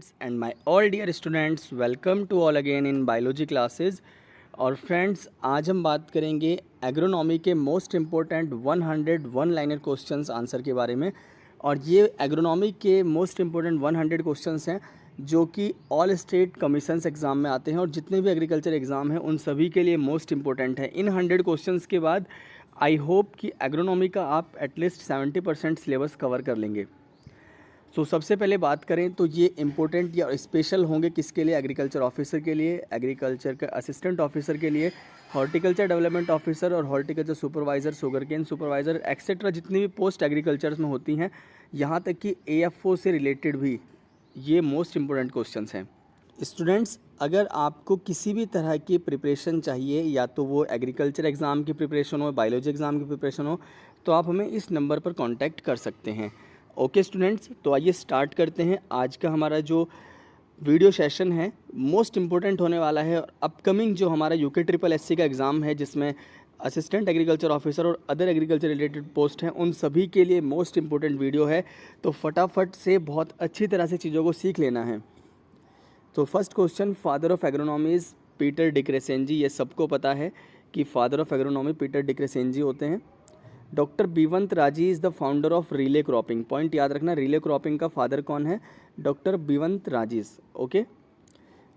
friends and my all dear students, welcome to all again in biology classes। और friends, आज हम बात करेंगे एग्रोनॉमी के most important 101 liner questions answer के बारे में। और ये एग्रोनॉमी के मोस्ट इम्पोर्टेंट 100 क्वेश्चंस हैं जो कि ऑल स्टेट कमीशंस एग्ज़ाम में आते हैं और जितने भी एग्रीकल्चर एग्ज़ाम हैं उन सभी के लिए मोस्ट इम्पोर्टेंट है। इन 100 क्वेश्चंस के बाद आई होप कि एग्रोनॉमी का आप एटलीस्ट 70% सिलेबस कवर कर लेंगे। सो सबसे पहले बात करें तो ये इम्पोर्टेंट या स्पेशल होंगे किसके लिए? एग्रीकल्चर ऑफिसर के लिए, एग्रीकल्चर का असिस्टेंट ऑफिसर के लिए, हॉर्टिकल्चर डेवलपमेंट ऑफिसर और horticulture supervisor, sugar cane supervisor etcetera जितनी भी पोस्ट एग्रीकल्चर में होती हैं, यहाँ तक कि AFO से रिलेटेड भी ये मोस्ट इम्पोर्टेंट क्वेश्चंस हैं। स्टूडेंट्स, अगर आपको किसी भी तरह की प्रिपरेशन चाहिए, या तो वो एग्रीकल्चर एग्ज़ाम की प्रिपरेशन हो, बायोलॉजी एग्ज़ाम की प्रिपरेशन हो, तो आप हमें इस नंबर पर कांटेक्ट कर सकते हैं। ओके स्टूडेंट्स, तो आइए स्टार्ट करते हैं। आज का हमारा जो वीडियो सेशन है मोस्ट इम्पोर्टेंट होने वाला है। और अपकमिंग जो हमारा UKSSC का एग्ज़ाम है जिसमें असिस्टेंट एग्रीकल्चर ऑफिसर और अदर एग्रीकल्चर रिलेटेड पोस्ट हैं, उन सभी के लिए मोस्ट इम्पोर्टेंट वीडियो है। तो फटाफट से बहुत अच्छी तरह से चीज़ों को सीख लेना है। तो first question, father of agronomy is Peter de Crescenzi. ये सबको पता है कि father of agronomy Peter de Crescenzi होते हैं। Doctor Bivant Raji is the founder of relay cropping. Point याद रखना, रिले क्रॉपिंग का फादर कौन है? डॉक्टर बीवंत राजीज। ओके,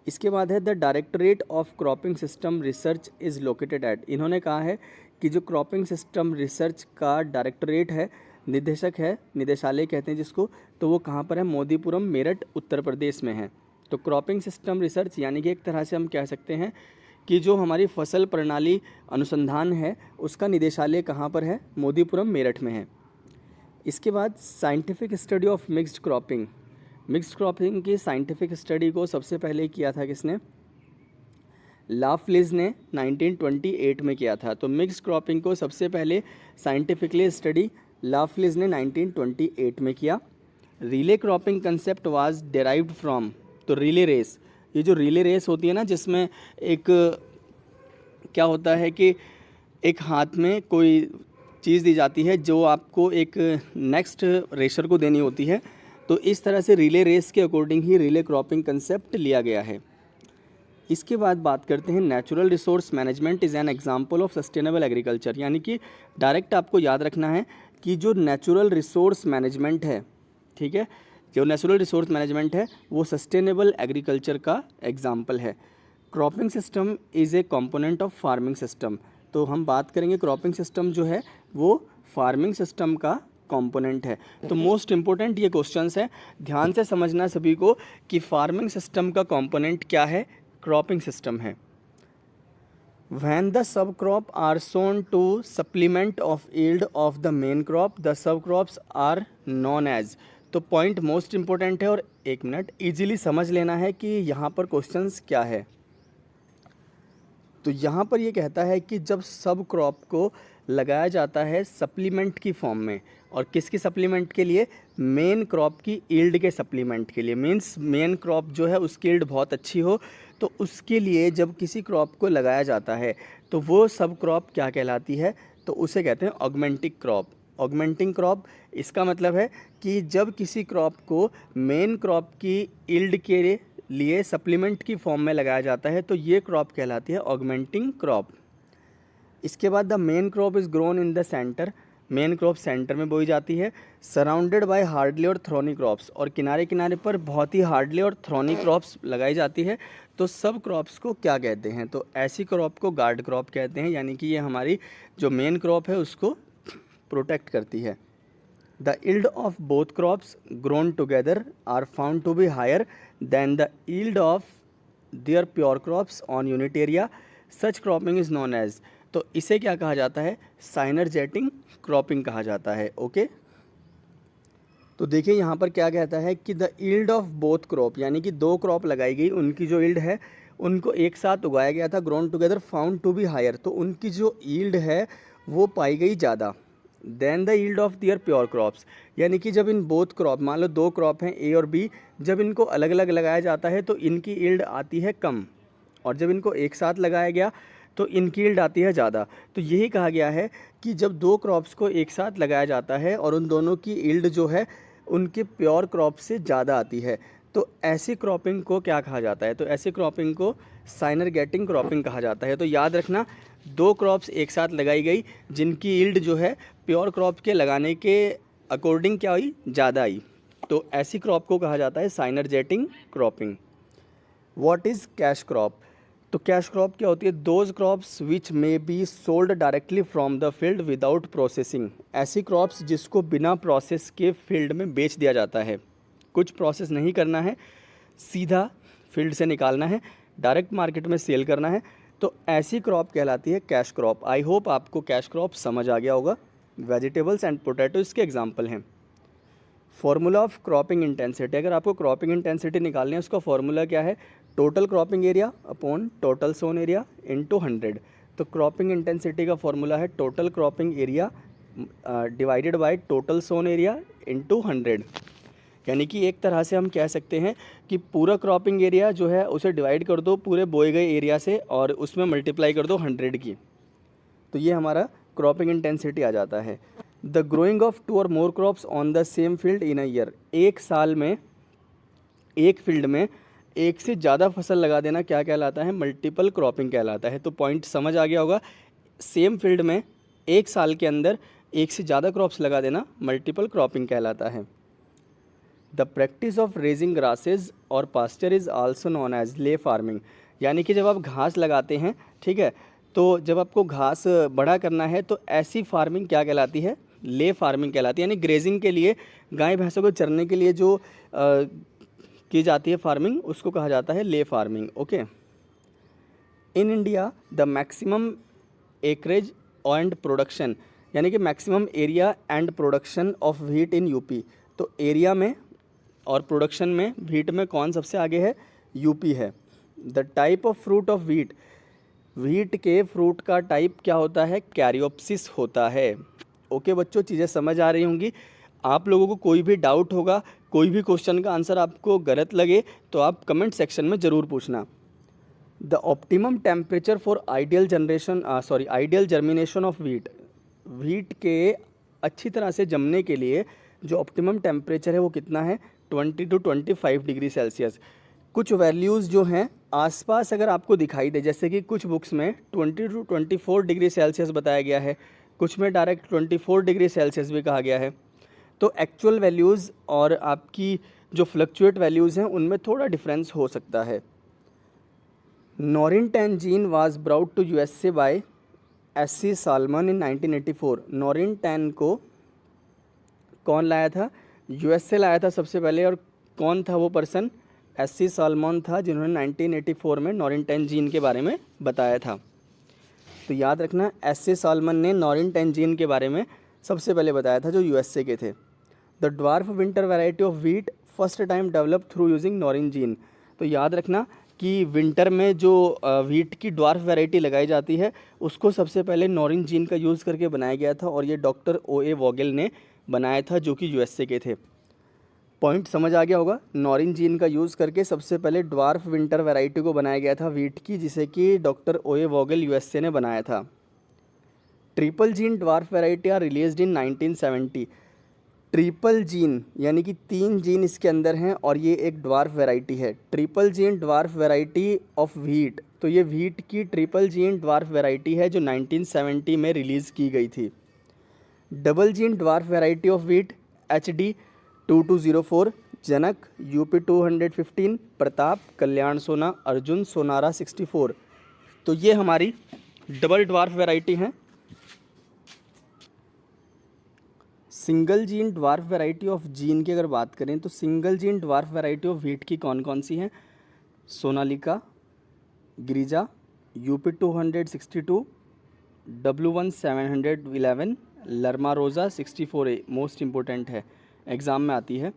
इसके बाद है the directorate of cropping system research is located at. इन्होंने कहा है कि जो क्रॉपिंग सिस्टम रिसर्च का डायरेक्टरेट है, निदेशक है, निदेशालय कहते हैं जिसको, तो वो कहाँ पर है? मोदीपुरम, मेरठ, उत्तर प्रदेश में है। तो क्रॉपिंग सिस्टम रिसर्च यानी कि एक तरह से हम कह सकते हैं कि जो हमारी फसल प्रणाली अनुसंधान है उसका निदेशालय कहाँ पर है? मोदीपुरम, मेरठ में है। इसके बाद scientific study of mixed cropping. Mixed cropping की साइंटिफिक स्टडी को सबसे पहले किया था किसने? लाफ्लिज ने 1928 में किया था। तो मिक्स्ड क्रॉपिंग को सबसे पहले साइंटिफिकली स्टडी लाफ्लिज ने 1928 में किया। Relay cropping concept was derived from, तो रिले रेस, ये जो रिले रेस होती है ना, जिसमें एक क्या होता है कि एक हाथ में कोई चीज़ दी जाती है जो आपको एक नेक्स्ट रेसर को देनी होती है, तो इस तरह से रिले रेस के अकॉर्डिंग ही रिले क्रॉपिंग कंसेप्ट लिया गया है। इसके बाद बात करते हैं natural resource management is an example of sustainable agriculture. यानी कि डायरेक्ट आपको याद रखना है कि जो नेचुरल रिसोर्स मैनेजमेंट है, ठीक है, जो नेचुरल रिसोर्स मैनेजमेंट है वो सस्टेनेबल एग्रीकल्चर का एग्जाम्पल है। Cropping system is a component of farming system. तो हम बात करेंगे क्रॉपिंग सिस्टम जो है वो फार्मिंग सिस्टम का कंपोनेंट है। तो मोस्ट इम्पोर्टेंट ये क्वेश्चंस है, ध्यान से समझना सभी को कि फार्मिंग सिस्टम का कंपोनेंट क्या है? क्रॉपिंग सिस्टम है। When the subcrop are sown to supplement of yield of the main crop, the subcrops are known as। तो पॉइंट मोस्ट इम्पोर्टेंट है और एक मिनट इजीली समझ लेना है कि यहाँ पर क्वेश्चंस क्या है। तो यहाँ पर ये कहता है कि जब सब क्रॉप को लगाया जाता है सप्लीमेंट की फॉर्म में, और किसकी सप्लीमेंट के लिए? मेन क्रॉप की ईल्ड के सप्लीमेंट के लिए। मीन्स मेन क्रॉप जो है उसकी ईल्ड बहुत अच्छी हो, तो उसके लिए जब किसी क्रॉप को लगाया जाता है तो वो सब क्रॉप क्या कहलाती है? तो उसे कहते हैं ऑगमेंटिंग क्रॉप। ऑगमेंटिंग क्रॉप, इसका मतलब है कि जब किसी क्रॉप को मेन क्रॉप की ईल्ड के लिए सप्लीमेंट की फॉर्म में लगाया जाता है तो ये क्रॉप कहलाती है ऑगमेंटिंग क्रॉप। इसके बाद the main crop is grown in the centre. Main crop centre में बोई जाती है। सराउंडेड बाय हार्डली और थ्रॉनी क्रॉप्स, और किनारे किनारे पर बहुत ही हार्डली और थ्रॉनी क्रॉप्स लगाई जाती है। तो सब क्रॉप्स को क्या कहते हैं? तो ऐसी क्रॉप को गार्ड क्रॉप कहते हैं, यानी कि ये हमारी जो मेन क्रॉप है उसको प्रोटेक्ट करती है। The yield of both crops grown together are found to be higher than the yield of their pure crops on unit area. Such cropping is known as. तो इसे क्या कहा जाता है? साइनरजेटिक क्रॉपिंग कहा जाता है। ओके, तो देखिए यहाँ पर क्या कहता है कि the yield of both crop, यानी कि दो क्रॉप लगाई गई, उनकी जो yield है उनको एक साथ उगाया गया था। Grown together found to be higher, तो उनकी जो yield है वो पाई गई ज़्यादा। Than the yield of their pure crops, यानी कि जब इन बोथ क्रॉप, मान लो दो क्रॉप हैं A और B, जब इनको अलग अलग लगाया जाता है तो इनकी yield आती है कम, और जब इनको एक साथ लगाया गया तो इनकी yield आती है ज़्यादा। तो यही कहा गया है कि जब दो क्रॉप्स को एक साथ लगाया जाता है और उन दोनों की yield जो है उनके प्योर क्रॉप से ज़्यादा आती है, तो ऐसी क्रॉपिंग को क्या कहा जाता है? तो ऐसी क्रॉपिंग को साइनरगेटिंग क्रॉपिंग कहा जाता है। तो याद रखना, दो क्रॉप्स एक साथ लगाई गई जिनकी यील्ड जो है प्योर क्रॉप के लगाने के अकॉर्डिंग क्या हुई, ज़्यादा आई, तो ऐसी क्रॉप को कहा जाता है synergetic cropping. What is cash crop? तो कैश क्रॉप क्या होती है? Those crops which may be sold directly from the field without processing. ऐसी क्रॉप्स जिसको बिना प्रोसेस के फील्ड में बेच दिया जाता है, कुछ प्रोसेस नहीं करना है, सीधा फील्ड से निकालना है, डायरेक्ट मार्केट में सेल करना है, तो ऐसी क्रॉप कहलाती है कैश क्रॉप। आई होप आपको कैश क्रॉप समझ आ गया होगा। वेजिटेबल्स एंड पोटैटो इसके एग्जाम्पल हैं। फॉर्मूला ऑफ क्रॉपिंग इंटेंसिटी, अगर आपको क्रॉपिंग इंटेंसिटी निकालनी है, उसका फॉर्मूला क्या है? Total cropping area upon total sown area into 100। तो क्रॉपिंग इंटेंसिटी का फॉर्मूला है total cropping area divided by total sown area into 100। यानी कि एक तरह से हम कह सकते हैं कि पूरा क्रॉपिंग एरिया जो है उसे डिवाइड कर दो पूरे बोए गए एरिया से और उसमें मल्टीप्लाई कर दो 100 की, तो ये हमारा क्रॉपिंग इंटेंसिटी आ जाता है। द ग्रोइंग ऑफ 2 और more crops on the same field in a year, एक साल में एक फील्ड में एक से ज़्यादा फसल लगा देना क्या कहलाता है? मल्टीपल क्रॉपिंग कहलाता है। तो पॉइंट समझ आ गया होगा, सेम फील्ड में एक साल के अंदर एक से ज़्यादा क्रॉप्स लगा देना मल्टीपल क्रॉपिंग कहलाता है। The practice of raising grasses और pasture is also known as ley farming. यानी कि जब आप घास लगाते हैं, ठीक है, तो जब आपको घास बड़ा करना है तो ऐसी फार्मिंग क्या कहलाती है? ले फार्मिंग कहलाती है। यानी ग्रेजिंग के लिए, गाय भैंसों को चरने के लिए जो की जाती है फार्मिंग, उसको कहा जाता है ley farming. Okay. In India the maximum acreage and production, यानी कि maximum area and production of wheat in UP. तो एरिया में और प्रोडक्शन में व्हीट में कौन सबसे आगे है? यूपी है। The type of fruit of wheat, wheat के फ्रूट का टाइप क्या होता है? कैरियोप्सिस होता है। ओके बच्चों, चीज़ें समझ आ रही होंगी। आप लोगों को कोई भी डाउट होगा, कोई भी क्वेश्चन का आंसर आपको गलत लगे तो आप कमेंट सेक्शन में ज़रूर पूछना। The optimum temperature for ideal germination of wheat, wheat के अच्छी तरह से जमने के लिए जो ऑप्टिमम टेम्परेचर है वो कितना है? 20 to 25 डिग्री सेल्सियस। कुछ वैल्यूज़ जो हैं आसपास अगर आपको दिखाई दे, जैसे कि कुछ बुक्स में 20 to 24 डिग्री सेल्सियस बताया गया है, कुछ में डायरेक्ट 24 डिग्री सेल्सियस भी कहा गया है, तो एक्चुअल वैल्यूज़ और आपकी जो फ्लक्चुएट वैल्यूज़ हैं उनमें थोड़ा डिफरेंस हो सकता है। Norin gene was brought to USA by S C. Salmon in 1984। Norin को कौन लाया था? यूएसए लाया था सबसे पहले। और कौन था वो पर्सन? एस.सी. साल्मन था, जिन्होंने 1984 में नॉरिन जीन के बारे में बताया था। तो याद रखना, एस.सी. साल्मन ने नॉरिन जीन के बारे में सबसे पहले बताया था, जो यूएसए के थे। The dwarf winter variety of wheat first time develop through using Norin gene. तो याद रखना कि विंटर में जो व्हीट की ड्वार्फ वैरायटी लगाई जाती है उसको सबसे पहले नॉरिन जीन का यूज़ करके बनाया गया था, और ये डॉक्टर O.A. वोगेल ने बनाया था, जो कि यूएसए के थे। पॉइंट समझ आ गया होगा। नॉरिन जीन का यूज़ करके सबसे पहले ड्वार्फ विंटर वैरायटी को बनाया गया था व्हीट की, जिसे कि डॉक्टर O.A. वोगेल यूएसए ने बनाया था। Triple gene dwarf variety are released in 1970। Triple gene यानी कि 3 जीन इसके अंदर हैं और ये एक ड्वार्फ वैरायटी है। Triple gene dwarf variety of wheat, तो ये व्हीट की ट्रिपल जीन ड्वार्फ वैरायटी है जो 1970 में रिलीज़ की गई थी। Double gene dwarf variety of wheat HD 2204, Janak UP 215, Pratap, Kalyan Sona, Arjun, Sonara 64। तो ये हमारी डबल ड्वार्फ वैरायटी हैं। Single gene dwarf variety of gene की अगर बात करें तो single gene dwarf variety of wheat की कौन कौन सी हैं? सोनालिका, गिरिजा, UP 262, W1 711, लर्मा रोज़ा 64A। मोस्ट इम्पोर्टेंट है, एग्ज़ाम में आती है।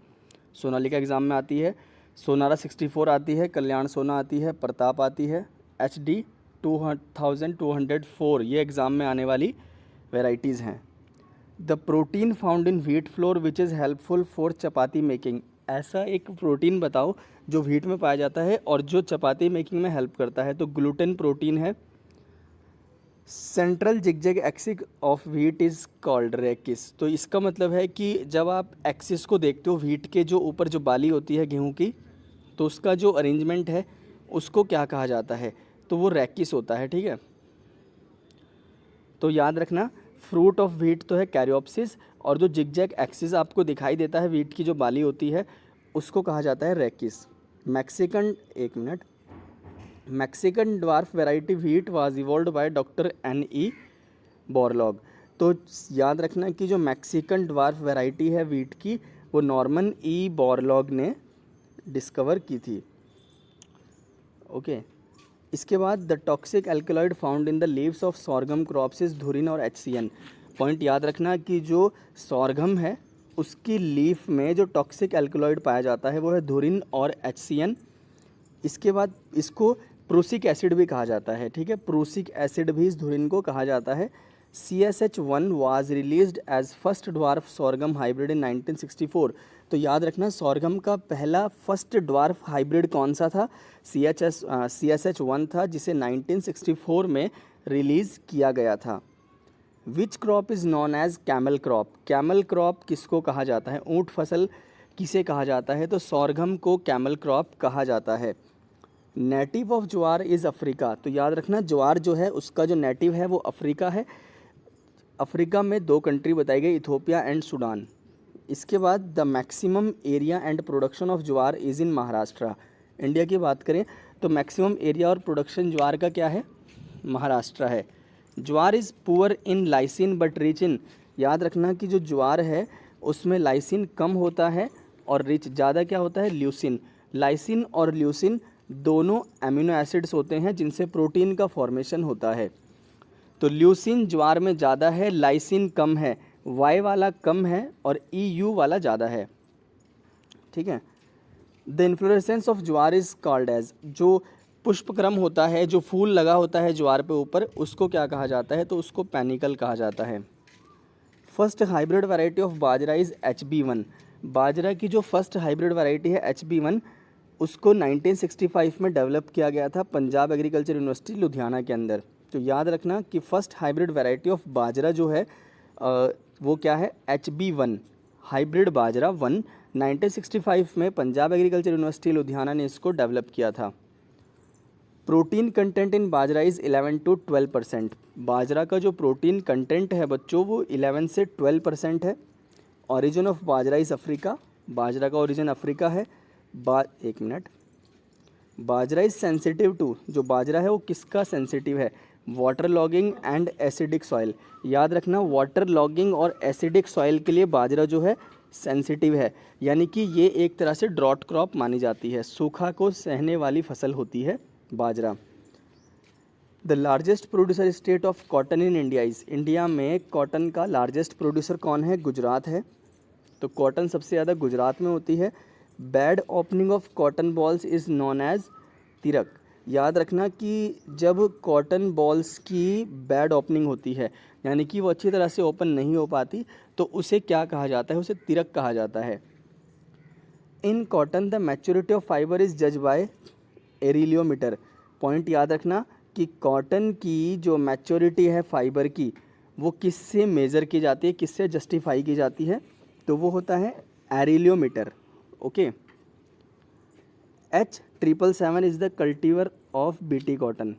सोनालिका एग्ज़ाम में आती है, सोनारा 64 आती है, कल्याण सोना आती है, प्रताप आती है, HD 2204 ये एग्ज़ाम में आने वाली वेराइटीज़ हैं। The protein found in wheat flour which is helpful for chapati making. ऐसा एक प्रोटीन बताओ जो व्हीट में पाया जाता है और जो चपाती मेकिंग में हेल्प करता है। तो ग्लूटेन प्रोटीन है। Central zigzag axis of wheat is called rachis. तो इसका मतलब है कि जब आप एक्सिस को देखते हो व्हीट के जो ऊपर जो बाली होती है गेहूं की, तो उसका जो अरेंजमेंट है उसको क्या कहा जाता है, तो वो रैकिस होता है, ठीक है। तो याद रखना फ्रूट ऑफ व्हीट तो है कैरियोप्सिस, और जो जिगजैग एक्सिस आपको दिखाई देता है व्हीट की जो बाली होती है उसको कहा जाता है rachis. Mexican dwarf variety wheat was evolved by doctor N.E. Borlaug. तो याद रखना कि जो मैक्सिकन ड्वार्फ वैरायटी है व्हीट की वो नॉर्मन ई बोरलॉग ने डिस्कवर की थी, ओके। इसके बाद the toxic alkaloid found in the leaves of sorghum crops is dhurrin और HCN। पॉइंट याद रखना कि जो सॉर्गम है उसकी लीफ में जो टॉक्सिक एल्कलॉइड पाया जाता है वो है धुरिन और HCN। इसके बाद इसको प्रूसिक एसिड भी कहा जाता है, ठीक है, प्रूसिक एसिड भी इस धुरिन को कहा जाता है। CSH1 was released as first dwarf sorghum hybrid in 1964। तो याद रखना सॉर्गम का पहला फर्स्ट ड्वार्फ हाइब्रिड कौन सा था, CSH1 था, जिसे 1964 में रिलीज़ किया गया था। Which crop is known as camel crop. Camel crop किसको कहा जाता है, ऊँट फसल किसे कहा जाता है, तो सॉर्गम को कैमल क्रॉप कहा जाता है। Native of jowar is Africa. तो याद रखना ज्वार जो है उसका जो नेटिव है वो अफ्रीका है। अफ्रीका में 2 कंट्री बताई गई, इथोपिया एंड सूडान। इसके बाद the maximum area and production of jowar is in Maharashtra. India की बात करें तो मैक्सिमम एरिया और प्रोडक्शन ज्वार का क्या है, महाराष्ट्र है। Jowar is poor in lysine but rich in. याद रखना कि जो ज्वार है उसमें लाइसिन कम होता है और रिच ज़्यादा क्या होता है, ल्यूसिन। लाइसिन और ल्यूसिन दोनों एमिनो एसिड्स होते हैं जिनसे प्रोटीन का फॉर्मेशन होता है। तो ल्यूसिन ज्वार में ज़्यादा है, लाइसिन कम है, वाई वाला कम है और EU वाला ज़्यादा है, ठीक है। The inflorescence of jowar is called as. जो पुष्पक्रम होता है, जो फूल लगा होता है ज्वार पे ऊपर, उसको क्या कहा जाता है, तो उसको पैनिकल कहा जाता है। First hybrid variety of bajra is HB1। बाजरा की जो फर्स्ट हाइब्रिड वैरायटी है HB1 उसको 1965 में डेवलप किया गया था पंजाब एग्रीकल्चर यूनिवर्सिटी लुधियाना के अंदर। तो याद रखना कि फर्स्ट हाइब्रिड वैरायटी ऑफ बाजरा जो है वो क्या है, HB1 हाइब्रिड बाजरा 1 1965 में पंजाब एग्रीकल्चर यूनिवर्सिटी लुधियाना ने इसको डेवलप किया था। Protein content in bajra is 11 to 12%। बाजरा का जो प्रोटीन कंटेंट है बच्चों वो 11 से 12% है। Origin of bajra is Africa. Bajra का ओरिजिन अफ्रीका है। Bajra is sensitive to. जो बाजरा है वो किसका सेंसिटिव है, water logging and acidic soil. याद रखना वाटर लॉगिंग और एसिडिक सॉइल के लिए बाजरा जो है सेंसिटिव है, यानी कि ये एक तरह से ड्रॉट क्रॉप मानी जाती है, सूखा को सहने वाली फसल होती है bajra. The largest producer state of cotton in India is. India में कॉटन का लार्जेस्ट प्रोड्यूसर कौन है, गुजरात है। तो कॉटन सबसे ज़्यादा गुजरात में होती है। Bad opening of cotton bolls is known as tirak. याद रखना कि जब कॉटन बॉल्स की बैड ओपनिंग होती है, यानी कि वो अच्छी तरह से ओपन नहीं हो पाती, तो उसे क्या कहा जाता है, उसे तिरक कहा जाता है। In cotton the maturity of fibre is जज बाय एरिलियोमीटर। पॉइंट याद रखना कि कॉटन की जो मैच्योरिटी है फाइबर की वो किससे मेज़र की जाती है, किससे जस्टिफाई की जाती है, तो वो होता है arealometer, okay. H777 is the cultivar of BT cotton.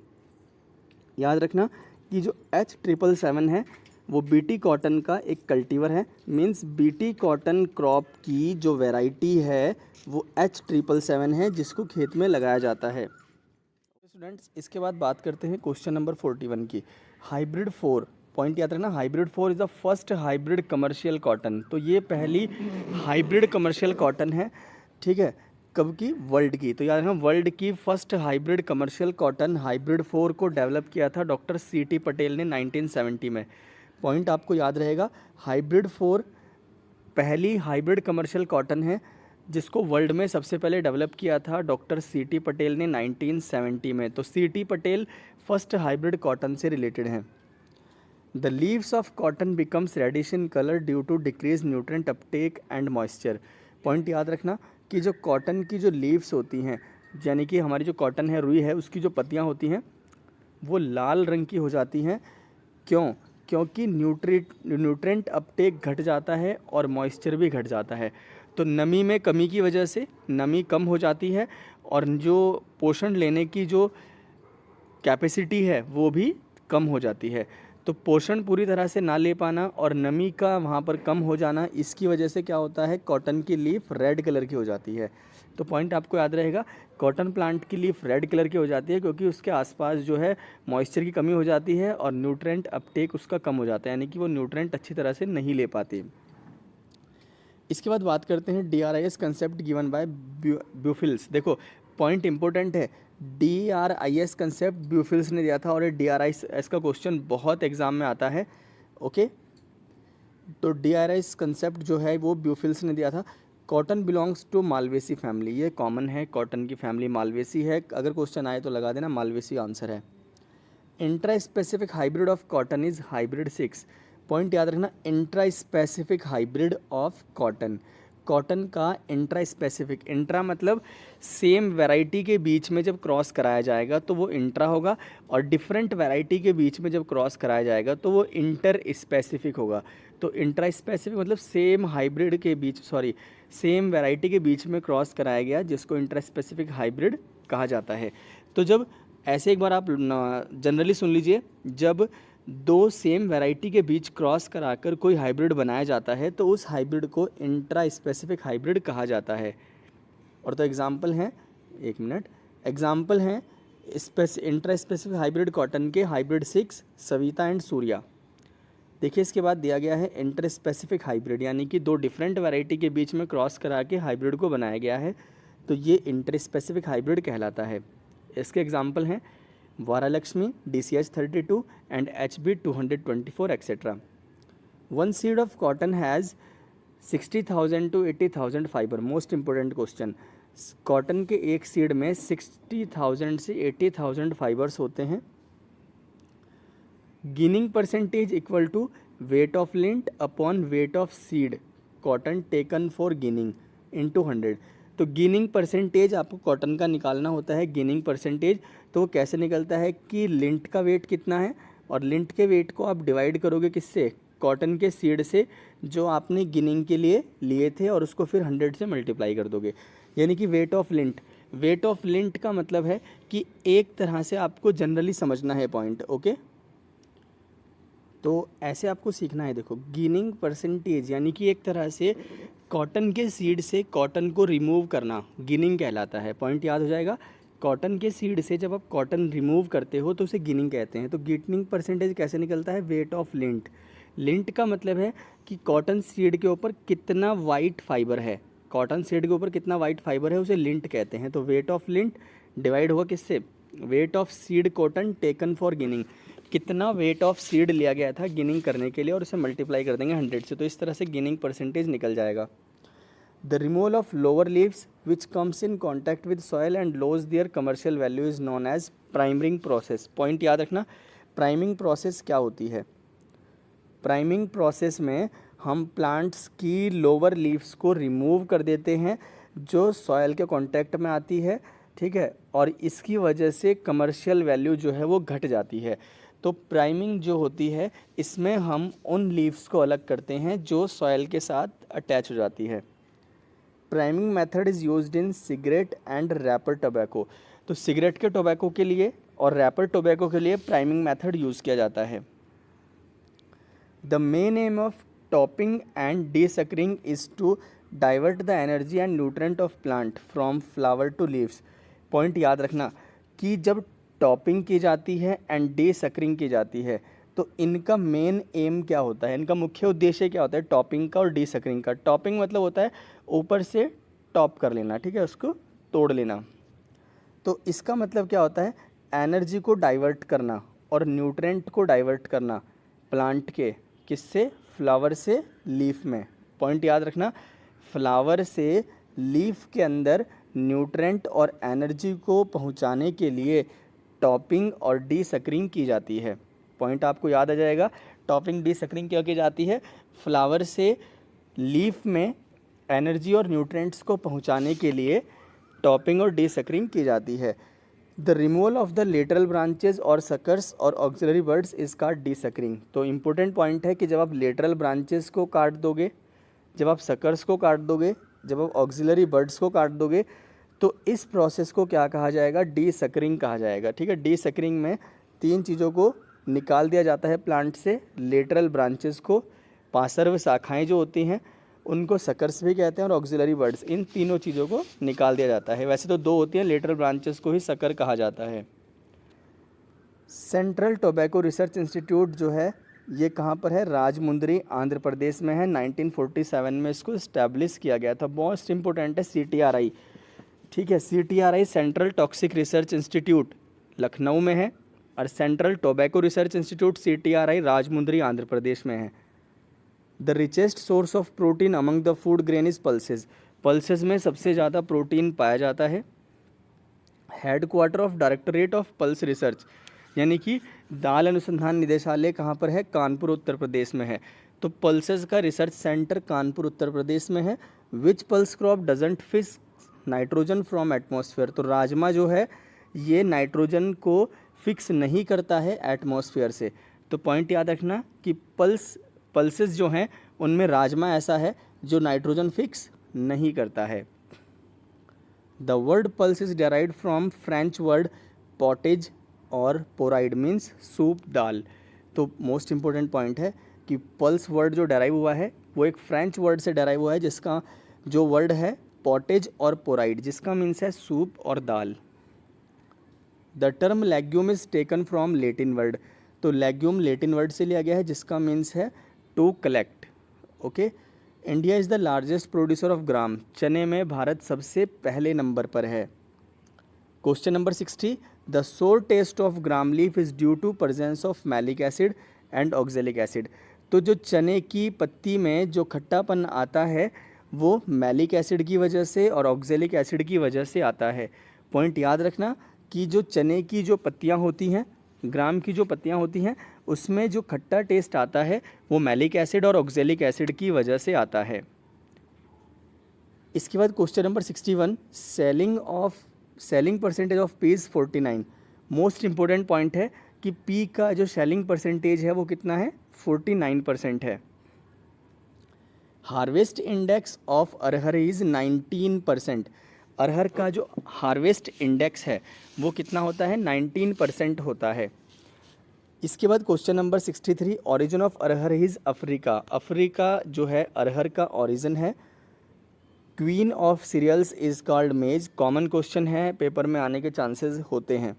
याद रखना कि जो H777 है वो BT कॉटन का एक कल्टीवर है, मींस BT कॉटन क्रॉप की जो वैरायटी है वो H777 है जिसको खेत में लगाया जाता है। स्टूडेंट्स इसके बाद बात करते हैं क्वेश्चन नंबर 41 की। हाइब्रिड 4, पॉइंट याद रखना hybrid 4 is the first hybrid commercial cotton. तो ये पहली हाइब्रिड कमर्शियल कॉटन है, ठीक है, कब की, वर्ल्ड की। तो याद रखना वर्ल्ड की first hybrid commercial cotton hybrid 4 को डेवलप किया था डॉक्टर CT पटेल ने 1970 में। पॉइंट आपको याद रहेगा, हाइब्रिड 4 पहली हाइब्रिड कमर्शियल कॉटन है जिसको वर्ल्ड में सबसे पहले डेवलप किया था डॉक्टर CT पटेल ने 1970 में। तो CT Patel first hybrid cotton से रिलेटेड हैं। The leaves of cotton becomes reddish in colour due to decrease nutrient uptake and moisture. Point याद रखना कि जो कॉटन की जो लीव्स होती हैं, यानी कि हमारी जो कॉटन है, रुई है, उसकी जो पत्तियां होती हैं वो लाल रंग की हो जाती हैं। क्यों? क्योंकि न्यूट्रेंट अपटेक घट जाता है और मॉइस्चर भी घट जाता है। तो नमी में कमी की वजह से नमी कम हो जाती है और जो पोषण लेने की जो कैपेसिटी है वो भी कम हो जाती है। तो पोषण पूरी तरह से ना ले पाना और नमी का वहाँ पर कम हो जाना, इसकी वजह से क्या होता है, कॉटन की लीफ रेड कलर की हो जाती है। तो पॉइंट आपको याद रहेगा, कॉटन प्लांट की लीफ रेड कलर की हो जाती है क्योंकि उसके आसपास जो है मॉइस्चर की कमी हो जाती है और न्यूट्रेंट अपटेक उसका कम हो जाता है, यानी कि वो न्यूट्रेंट अच्छी तरह से नहीं ले पाती। इसके बाद बात करते हैं DRIS कंसेप्ट गिवन बाय ब्यूफिल्स। देखो पॉइंट इंपॉर्टेंट है, DRIS कंसेप्ट ब्यूफिल्स ने दिया था और ये DRIS का क्वेश्चन बहुत एग्जाम में आता है। ओके, तो DRIS कंसेप्ट जो है वो ब्यूफिल्स ने दिया था। Cotton belongs to Malvaceae family, ये कॉमन है, कॉटन की फैमिली मालवेसी है, अगर क्वेश्चन आए तो लगा देना मालवेसी आंसर है। Intra specific hybrid of cotton is hybrid 6। Point याद रखना, intra specific hybrid of cotton, cotton का इंट्रा स्पेसिफिक, इंट्रा मतलब सेम वैरायटी के बीच में जब क्रॉस कराया जाएगा तो वो इंट्रा होगा और डिफरेंट वैरायटी के बीच में जब क्रॉस कराया जाएगा तो वो इंटर स्पेसिफिक होगा। तो इंट्रा स्पेसिफिक मतलब सेम हाइब्रिड के बीच, सॉरी सेम वैरायटी के बीच में क्रॉस कराया गया जिसको इंट्रा स्पेसिफिक हाइब्रिड कहा जाता है। तो जब ऐसे एक बार आप जनरली सुन लीजिए, जब दो सेम वैरायटी के बीच क्रॉस कराकर कोई हाइब्रिड बनाया जाता है तो उस हाइब्रिड को इंट्रा स्पेसिफिक हाइब्रिड कहा जाता है। और तो एग्जाम्पल हैं, एक मिनट, एग्जाम्पल हैं इंट्रा स्पेसिफिक हाइब्रिड कॉटन के हाइब्रिड 6 सविता एंड सूर्या। देखिए इसके बाद दिया गया है इंटर स्पेसिफिक हाइब्रिड, यानी कि दो डिफरेंट वैरायटी के बीच में क्रॉस करा के हाइब्रिड को बनाया गया है, तो ये इंटर स्पेसिफिक हाइब्रिड कहलाता है। इसके एग्जाम्पल हैं वारालक्ष्मी DCH32 and HB 224 etcetera. One seed of cotton has 60,000 to 80,000 fibre. Most important question, cotton के एक सीड में 60,000 से 80,000 फाइबर्स होते हैं। Ginning percentage equal to weight of lint upon weight of seed cotton taken for ginning into 100। तो ginning percentage आपको cotton का निकालना होता है, गिनिंग परसेंटेज, तो वो कैसे निकलता है कि लिंट का वेट कितना है और लिंट के वेट को आप डिवाइड करोगे किससे, कॉटन के सीड से जो आपने गिनिंग के लिए लिए थे और उसको फिर 100 से मल्टीप्लाई कर दोगे, यानी कि wait of lint. Wait of lint का मतलब है कि एक तरह से आपको जनरली समझना है पॉइंट। ओके, तो ऐसे आपको सीखना है। देखो गिनिंग परसेंटेज यानी कि एक तरह से कॉटन के सीड से कॉटन को रिमूव करना गिनिंग कहलाता है। पॉइंट याद हो जाएगा, कॉटन के सीड से जब आप कॉटन रिमूव करते हो तो उसे गिनिंग कहते हैं। तो गिनिंग परसेंटेज कैसे निकलता है, वेट ऑफ लिंट। लिंट का मतलब है कि कॉटन सीड के ऊपर कितना वाइट फाइबर है, कॉटन सीड के ऊपर कितना वाइट फाइबर है उसे लिंट कहते हैं। तो वेट ऑफ लिंट डिवाइड होगा किससे, wait of seed cotton taken for ginning, कितना वेट ऑफ सीड लिया गया था गिनिंग करने के लिए और उसे मल्टीप्लाई कर देंगे 100 से, तो इस तरह से गिनिंग परसेंटेज निकल जाएगा। The removal of lower leaves which comes in contact with soil and loss their commercial value is known as priming process. Point याद रखना, प्राइमिंग प्रोसेस क्या होती है, प्राइमिंग प्रोसेस में हम प्लांट्स की लोअर लीव्स को रिमूव कर देते हैं जो सॉयल के कांटेक्ट में आती है, ठीक है, और इसकी वजह से कमर्शियल वैल्यू जो है वो घट जाती है। तो प्राइमिंग जो होती है इसमें हम उन लीव्स को अलग करते हैं जो सॉयल के साथ अटैच हो जाती है। Priming method is used in cigarette and wrapper tobacco. तो सिगरेट के टोबैको के लिए और रैपर टोबैको के लिए प्राइमिंग मेथड यूज़ किया जाता है। The main aim of topping and desuckering is to divert the energy and nutrient of plant from flower to leaves. Point याद रखना कि जब टॉपिंग की जाती है एंड डीसकरिंग की जाती है तो इनका मेन एम क्या होता है, इनका मुख्य उद्देश्य क्या होता है, टॉपिंग का और डीसकरिंग का। टॉपिंग मतलब होता है ऊपर से टॉप कर लेना, ठीक है, उसको तोड़ लेना। तो इसका मतलब क्या होता है, एनर्जी को डाइवर्ट करना और न्यूट्रेंट को डाइवर्ट करना प्लांट के, किससे, फ्लावर से लीफ में। पॉइंट याद रखना, फ्लावर से लीफ के अंदर न्यूट्रेंट और एनर्जी को पहुंचाने के लिए टॉपिंग और डीसकरिंग की जाती है। पॉइंट आपको याद आ जाएगा, टॉपिंग डीसकरिंग क्यों की जाती है, फ्लावर से लीफ में एनर्जी और न्यूट्रेंट्स को पहुंचाने के लिए टॉपिंग और डीसकरिंग की जाती है। The removal of the lateral branches और सकर्स और ऑक्सिलरी वर्ड्स इज कॉल्ड डीसकरिंग। तो इम्पोर्टेंट पॉइंट है कि जब आप लेटरल ब्रांचेस को काट दोगे, जब आप सकर्स को काट दोगे, जब आप ऑक्सिलरी बर्ड्स को काट दोगे, तो इस प्रोसेस को क्या कहा जाएगा? डीसकरिंग कहा जाएगा। ठीक है, डीसकरिंग में 3 चीज़ों को निकाल दिया जाता है प्लांट से, लेटरल ब्रांचेस को, पार्श्व शाखाएं जो होती हैं उनको सकर्स भी कहते हैं, और ऑक्सिलरी बर्ड्स, इन तीनों चीज़ों को निकाल दिया जाता है। वैसे तो 2 होती हैं, लेटरल ब्रांचेस को ही सकर कहा जाता है। सेंट्रल टोबैको रिसर्च इंस्टीट्यूट जो है ये कहाँ पर है? राजमुंदरी, आंध्र प्रदेश में है। 1947 में इसको इस्टेब्लिश किया गया था। मोस्ट इंपॉर्टेंट है CTRI। ठीक है, CTRI central toxic research institute Lucknow में है, और central tobacco research institute CTRI Rajahmundry, Andhra Pradesh में है। The richest source of protein among the food grain is pulses. Pulses में सबसे ज़्यादा प्रोटीन पाया जाता है। Head quarter of directorate of pulse research, यानी कि दाल अनुसंधान निदेशालय कहाँ पर है? कानपुर, उत्तर प्रदेश में है। तो पल्सेस का रिसर्च सेंटर कानपुर, उत्तर प्रदेश में है। Which pulse crop doesn't fix nitrogen from atmosphere. तो राजमा जो है ये नाइट्रोजन को फिक्स नहीं करता है एटमॉस्फेयर से। तो पॉइंट याद रखना कि पल्सेस जो हैं उनमें राजमा ऐसा है जो नाइट्रोजन फिक्स नहीं करता है। The word pulse is derived from French word potage और पोराइड मीन्स सूप, दाल। तो मोस्ट इंपॉर्टेंट पॉइंट है कि पल्स वर्ड जो डेराइव हुआ है वो एक फ्रेंच वर्ड से डेराइव हुआ है, जिसका जो वर्ड है पॉटेज और पोराइड, जिसका मीन्स है सूप और दाल। The term legume is taken from Latin word. तो लेग्यूम लेटिन वर्ड से लिया गया है, जिसका मीन्स है to collect. Okay, India is the largest producer of gram. चने में भारत सबसे पहले नंबर पर है। Question number 60, the sour taste of gram leaf is due to presence of malic acid and oxalic acid. तो जो चने की पत्ती में जो खट्टापन आता है वो मैलिक एसिड की वजह से और ऑक्जेलिक एसिड की वजह से आता है। पॉइंट याद रखना कि जो चने की जो पत्तियाँ होती हैं, ग्राम की जो पत्तियाँ होती हैं, उसमें जो खट्टा टेस्ट आता है वो मैलिक एसिड और ऑक्जेलिक एसिड की वजह से आता है। इसके बाद question number 61, shelling percentage of peas 49। Most important point है कि पी का जो सेलिंग परसेंटेज है वो कितना है? 49% है। Harvest index of arhar is 19%। अरहर का जो हार्वेस्ट इंडेक्स है वो कितना होता है? 19% होता है। इसके बाद question number 63, origin of arhar is Africa. Africa जो है अरहर का ओरिजिन है। Queen of cereals is called maize. Common question है, पेपर में आने के चांसेस होते हैं।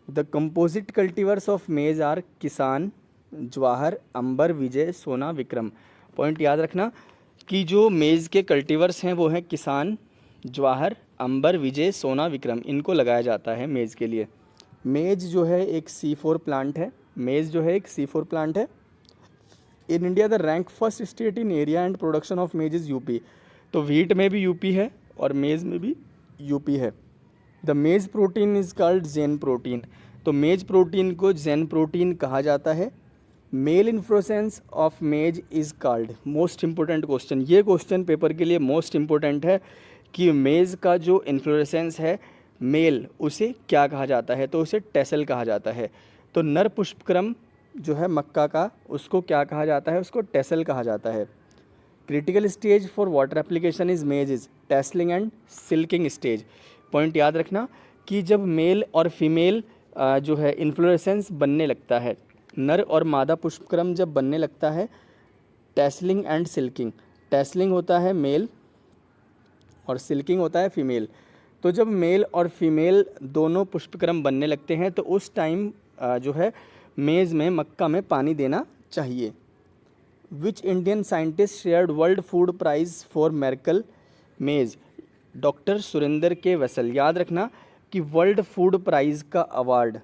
The composite cultivars of maize are Kisan, Jawahar, अंबर, विजय, सोना, विक्रम। पॉइंट याद रखना कि जो मेज़ के कल्टीवर्स हैं वो हैं किसान, जवाहर, अंबर, विजय, सोना, विक्रम। इनको लगाया जाता है मेज़ के लिए। मेज जो है एक C4 प्लांट है। मेज़ जो है एक C4 प्लांट है। In India the rank first state in area and production of maize is UP. तो व्हीट में भी यूपी है और मेज़ में भी यूपी है। The maize protein is called zein protein. तो मेज प्रोटीन को जेन प्रोटीन कहा जाता है। Male inflorescence of maize is called. Most important question, ये क्वेश्चन पेपर के लिए मोस्ट इंपॉर्टेंट है कि मेज़ का जो इन्फ्लोरेसेंस है मेल, उसे क्या कहा जाता है? तो उसे टेसल कहा जाता है। तो नर पुष्पक्रम जो है मक्का का, उसको क्या कहा जाता है? उसको टेसल कहा जाता है। Critical stage for water application is maize is tasseling and silking stage. Point याद रखना कि जब मेल और फीमेल जो है इन्फ्लोरेसेंस बनने लगता है, नर और मादा पुष्पक्रम जब बनने लगता है, टेसलिंग एंड सिल्किंग। टेसलिंग होता है मेल और सिल्किंग होता है फीमेल। तो जब मेल और फीमेल दोनों पुष्पक्रम बनने लगते हैं तो उस टाइम जो है मेज़ में, मक्का में पानी देना चाहिए। Which Indian scientist shared world food prize for miracle मेज़? डॉक्टर सुरेंद्र के वसल। याद रखना कि वर्ल्ड फूड प्राइज़ का अवार्ड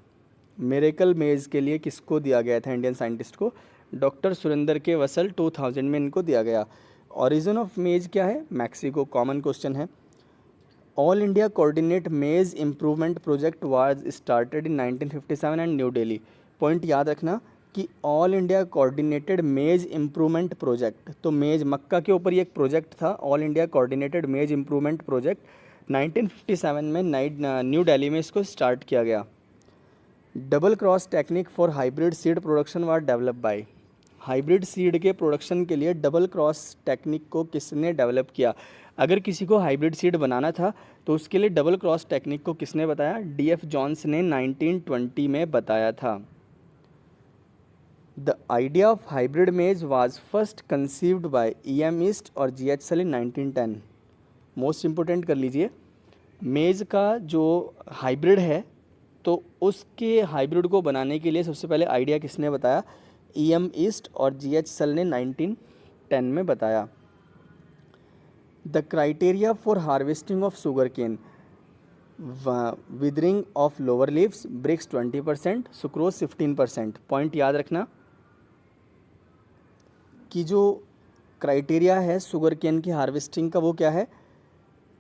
मेरेकल मेज़ के लिए किसको दिया गया था? इंडियन साइंटिस्ट को, डॉक्टर सुरेंद्र के वसल 2000 में इनको दिया गया। ओरिजिन ऑफ मेज क्या है? मैक्सिको। कॉमन क्वेश्चन है। ऑल इंडिया कोऑर्डिनेट मेज improvement project was started in 1957 and new Delhi. Point याद रखना कि ऑल इंडिया कोऑर्डिनेटेड मेज इम्प्रूवमेंट प्रोजेक्ट, तो मेज मक्का के ऊपर ये एक प्रोजेक्ट था, ऑल इंडिया कोऑर्डिनेटेड मेज इम्प्रूवमेंट प्रोजेक्ट 1957 में न्यू दिल्ली में इसको स्टार्ट किया गया। Double cross technique for hybrid seed production was develop by. Hybrid seed के प्रोडक्शन के लिए डबल क्रॉस टेक्निक को किसने डेवलप किया? अगर किसी को हाइब्रिड सीड बनाना था तो उसके लिए डबल क्रॉस टेक्निक को किसने बताया? D.F. जॉन्स ने 1920 में बताया था। द आइडिया ऑफ हाइब्रिड मेज was first conceived bye E.M. East और G.H. सल इन 1910। मोस्ट इम्पोर्टेंट कर लीजिए, मेज़ का जो हाइब्रिड है तो उसके हाइब्रिड को बनाने के लिए सबसे पहले आइडिया किसने बताया? E.M. ईस्ट और G.H. सल ने 1910 में बताया। The criteria for harvesting of sugar cane, withering of lower leaves, brix 20%, sucrose 15%। Point याद रखना कि जो क्राइटेरिया है शुगर केन की हार्वेस्टिंग का वो क्या है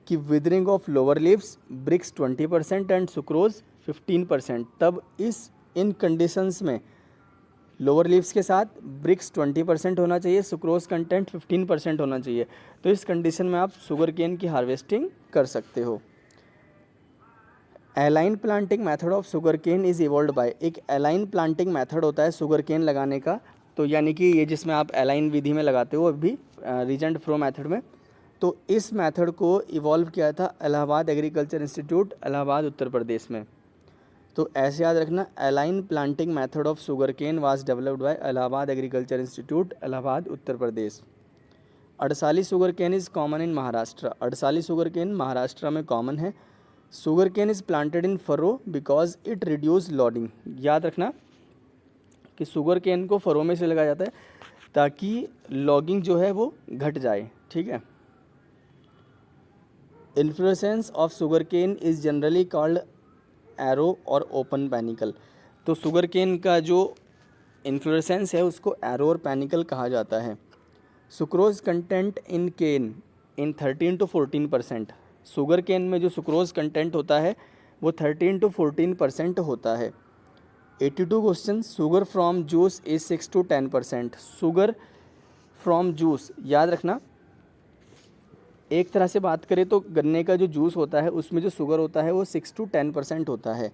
कि withering of lower leaves, brix 20% and sucrose 15%। तब इन कंडीशंस में लोअर लीव्स के साथ ब्रिक्स 20% होना चाहिए, सुक्रोज कंटेंट 15% होना चाहिए। तो इस कंडीशन में आप शुगर केन की हार्वेस्टिंग कर सकते हो। A line planting method of sugar cane is evolved by. एक एलाइन प्लांटिंग मेथड होता है शुगर केन लगाने का, तो यानी कि ये जिसमें आप एलाइन विधि में लगाते हो अभी रीजेंट फ्रो मेथड में, तो इस मेथड को इवॉल्व किया था इलाहाबाद एग्रीकल्चर इंस्टीट्यूट, इलाहाबाद उत्तर प्रदेश में। तो ऐसे याद रखना, a line planting method of sugar cane was developed by Allahabad agriculture institute, Allahabad Uttar Pradesh. Adsali sugar cane is common in Maharashtra. Adsali sugar cane Maharashtra में कॉमन है। Sugar cane is planted in furrow because it reduce lodging. याद रखना कि शुगर केन को furrow में से लगाया जाता है ताकि लॉगिंग जो है वो घट जाए, ठीक है। Inflorescence of sugar cane is generally called arrow और ओपन पैनिकल। तो शुगर केन का जो इन्फ्लोरेसेंस है उसको एरो और पैनिकल कहा जाता है। Sucrose content in cane in 13 to 14%। Sugar cane में जो सुक्रोज कंटेंट होता है वो 13 to 14% होता है। 82 question, sugar from juice is 6 to 10%। Sugar from juice याद रखना, एक तरह से बात करें तो गन्ने का जो जूस होता है उसमें जो शुगर होता है वो 6 to 10% होता है।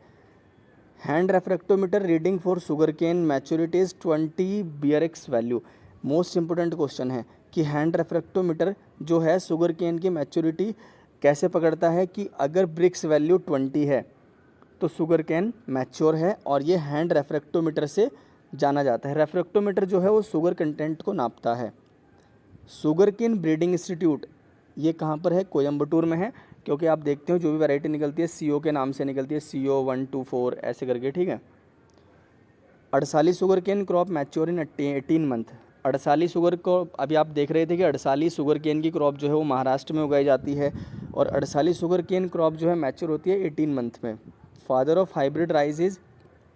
Hand refractometer reading for sugar cane maturity is 20 BRX value. Most important question है कि हैंड रेफ्रेक्टोमीटर जो है शुगर केन की मैच्योरिटी कैसे पकड़ता है कि अगर ब्रिक्स वैल्यू 20 है तो शुगर केन मैच्योर है, और ये हैंड रेफ्रेक्टोमीटर से जाना जाता है। रेफ्रेक्टोमीटर जो है वो शुगर कंटेंट को नापता है। शुगर केन ब्रीडिंग इंस्टीट्यूट ये कहाँ पर है? कोयम्बटूर में है, क्योंकि आप देखते हो जो भी वैरायटी निकलती है CO के नाम से निकलती है, CO 1 2 4 ऐसे करके, ठीक है। Adsali sugar cane crop mature in 18 month. Adsali sugar को अभी आप देख रहे थे कि अड़साली शुगर केन की क्रॉप जो है वो महाराष्ट्र में उगाई जाती है, और अड़साली शुगर केन क्रॉप जो है मैच्योर होती है 18 मंथ में। Father of hybrid rice is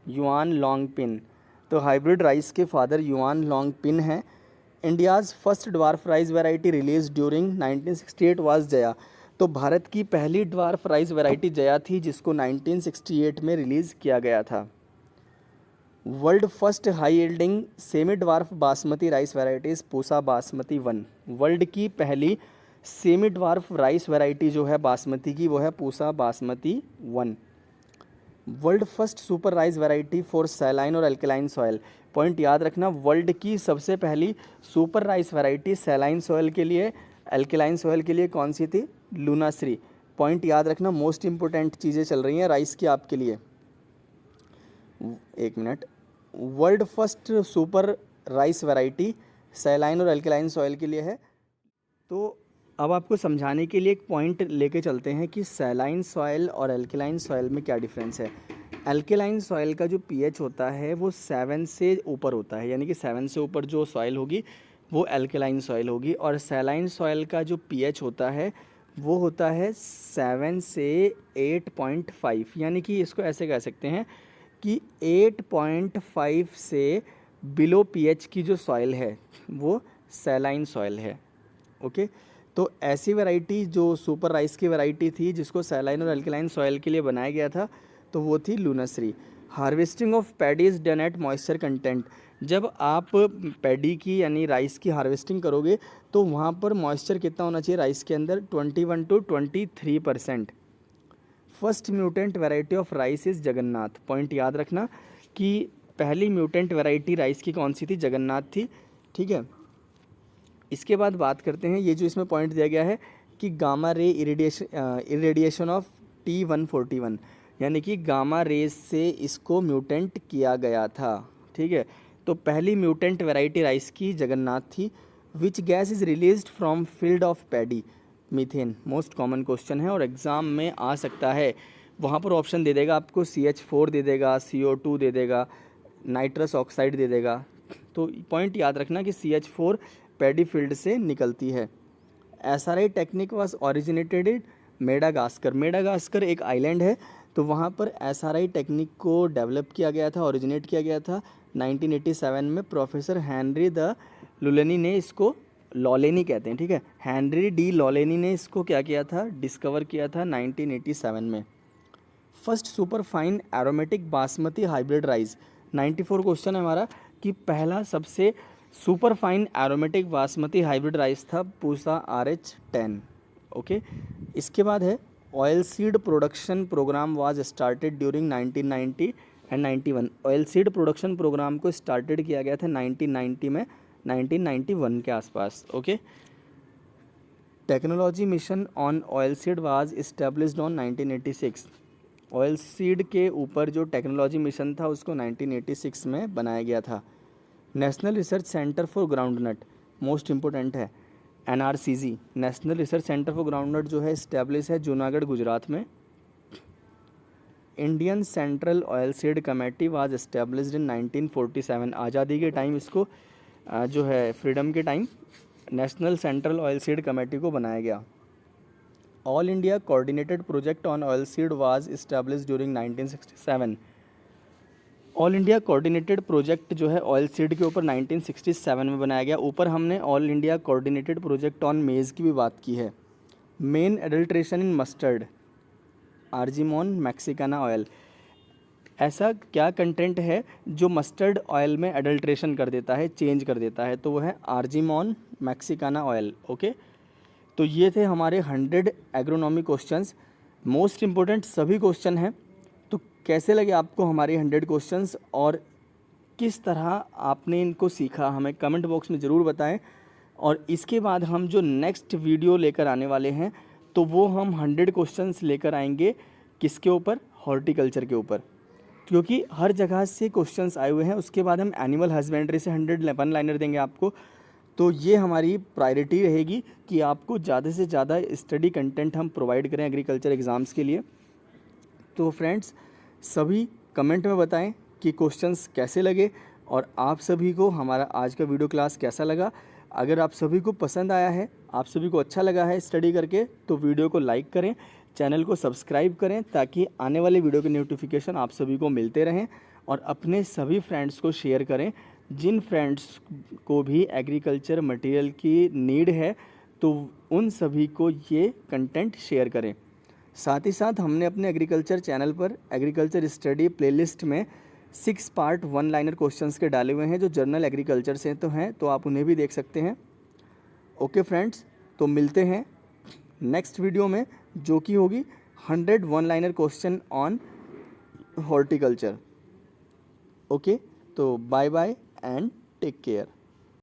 Yuan Longping. तो हाइब्रिड राइस के फादर युआन लॉन्गपिन हैं। India's first dwarf rice variety release during 1968 was Jaya. तो भारत की पहली ड्वार्फ राइस वैरायटी जया थी जिसको 1968 में रिलीज़ किया गया था। World first high yielding semi dwarf basmati rice varieties Pusa basmati 1। World की पहली सेमी ड्वार्फ राइस वैरायटी जो है बासमती की वो है Pusa basmati 1। World first super rice variety for saline और अल्कलाइन सॉयल। पॉइंट याद रखना, वर्ल्ड की सबसे पहली super rice variety saline soil के लिए, अल्कलाइन सॉयल के लिए कौन सी थी? लूनाश्री। पॉइंट याद रखना, मोस्ट इंपॉर्टेंट चीज़ें चल रही हैं राइस की आपके लिए। एक minute. World first super rice variety saline और अल्कलाइन सॉयल के लिए है। तो अब आपको समझाने के लिए एक पॉइंट लेके चलते हैं कि सैलाइन सॉयल और अल्कलाइन सॉयल में क्या डिफरेंस है। अल्कलाइन सॉयल का जो pH होता है वो 7 से ऊपर होता है, यानी कि 7 से ऊपर जो सॉयल होगी वो अल्कलाइन सॉयल होगी, और सैलाइन सॉयल का जो pH होता है वो होता है 7 से 8.5, यानी कि इसको ऐसे कह सकते हैं कि 8.5 से बिलो pH की जो सॉयल है वो सैलाइन सॉयल है। ओके, तो ऐसी वैरायटी जो सुपर राइस की वैरायटी थी जिसको सैलाइन और अल्कलाइन सॉयल के लिए बनाया गया था तो वो थी Lunashree. Harvesting of paddy is done at moisture content. जब आप पैडी की यानी राइस की हार्वेस्टिंग करोगे तो वहाँ पर मॉइस्चर कितना होना चाहिए राइस के अंदर, 21 to 23%। First mutant variety of rice is Jagannath. Point याद रखना कि पहली म्यूटेंट वैरायटी राइस की कौन सी थी, जगन्नाथ थी, ठीक है। इसके बाद बात करते हैं, ये जो इसमें पॉइंट दिया गया है कि gamma ray irradiation of T141, यानी कि गामा रेज से इसको म्यूटेंट किया गया था, ठीक है। तो पहली म्यूटेंट वैरायटी राइस की जगन्नाथ थी। Which gas is released from field of paddy, methane. Most common question है और एग्ज़ाम में आ सकता है। वहाँ पर ऑप्शन दे देगा आपको, CH4 दे देगा, CO2 दे देगा, नाइट्रस ऑक्साइड दे देगा। तो पॉइंट याद रखना कि CH4 पैडी फील्ड से निकलती है। SRI technique was originated in Madagascar. Madagascar एक आइलैंड है, तो वहाँ पर SRI टेक्निक को डेवलप किया गया था, ओरिजिनेट किया गया था 1987 में। प्रोफेसर हेनरी द लुलेनी ने इसको, लॉलेनी कहते हैं, ठीक है, हेनरी डी लॉलेनी ने इसको क्या किया था, डिस्कवर किया था 1987 में। First super fine aromatic basmati hybrid rice, 94 question है हमारा कि पहला सबसे super fine aromatic basmati hybrid rice था पूसा RH10, ओके। इसके बाद है oil seed production programme was started during 1990 and 91। Oil seed production programme को स्टार्टेड किया गया था 1990 में, 1991 के आसपास, okay. Technology mission on oil seed was established on 1986। Oil seed के ऊपर जो टेक्नोलॉजी मिशन था उसको 1986 में बनाया गया था। National research centre for groundnut, most important है, NRCG, national research centre for groundnut जो है इस्टेब्लिश है जूनागढ़ गुजरात में। Indian central oil seed committee was established in 1947। आज़ादी के टाइम इसको जो है फ्रीडम के time national central oil seed committee को बनाया गया। All India coordinated project on oil seed was established during 1967। All India coordinated project जो है ऑयल सीड के ऊपर 1967 में बनाया गया। ऊपर हमने all India coordinated project on मेज़ की भी बात की है। Main adulteration in mustard, argemone Mexicana oil. ऐसा क्या कंटेंट है जो मस्टर्ड ऑयल में एडल्ट्रेशन कर देता है, चेंज कर देता है, तो वो है आर्जिमोन मैक्सिकाना ऑयल, ओके। तो ये थे हमारे 100 एग्रोनॉमी क्वेश्चंस, मोस्ट इम्पोर्टेंट सभी क्वेश्चन हैं। तो कैसे लगे आपको हमारे 100 क्वेश्चंस और किस तरह आपने इनको सीखा, हमें कमेंट बॉक्स में ज़रूर बताएं। और इसके बाद हम जो नेक्स्ट वीडियो लेकर आने वाले हैं तो वो हम 100 क्वेश्चंस लेकर आएंगे, किसके ऊपर, हॉर्टिकल्चर के ऊपर, क्योंकि हर जगह से क्वेश्चंस आए हुए हैं। उसके बाद हम एनिमल हस्बेंड्री से 100 वन लाइनर देंगे आपको। तो ये हमारी प्रायोरिटी रहेगी कि आपको ज़्यादा से ज़्यादा स्टडी कंटेंट हम प्रोवाइड करें एग्रीकल्चर एग्ज़ाम्स के लिए। तो फ्रेंड्स सभी कमेंट में बताएं कि क्वेश्चंस कैसे लगे और आप सभी को हमारा आज का वीडियो क्लास कैसा लगा। अगर आप सभी को पसंद आया है, आप सभी को अच्छा लगा है स्टडी करके, तो वीडियो को लाइक करें, चैनल को सब्सक्राइब करें ताकि आने वाले वीडियो के नोटिफिकेशन आप सभी को मिलते रहें। और अपने सभी फ्रेंड्स को शेयर करें, जिन फ्रेंड्स को भी एग्रीकल्चर मटेरियल की नीड है तो उन सभी को ये कंटेंट शेयर करें। साथ ही साथ हमने अपने एग्रीकल्चर चैनल पर एग्रीकल्चर स्टडी प्लेलिस्ट में 6 पार्ट 1 लाइनर क्वेश्चंस के डाले हुए हैं जो जर्नल एग्रीकल्चर से तो आप उन्हें भी देख सकते हैं। ओके फ्रेंड्स, तो मिलते हैं नेक्स्ट वीडियो में जो कि होगी 100 1 liner question on horticulture. Okay, तो bye bye and take care.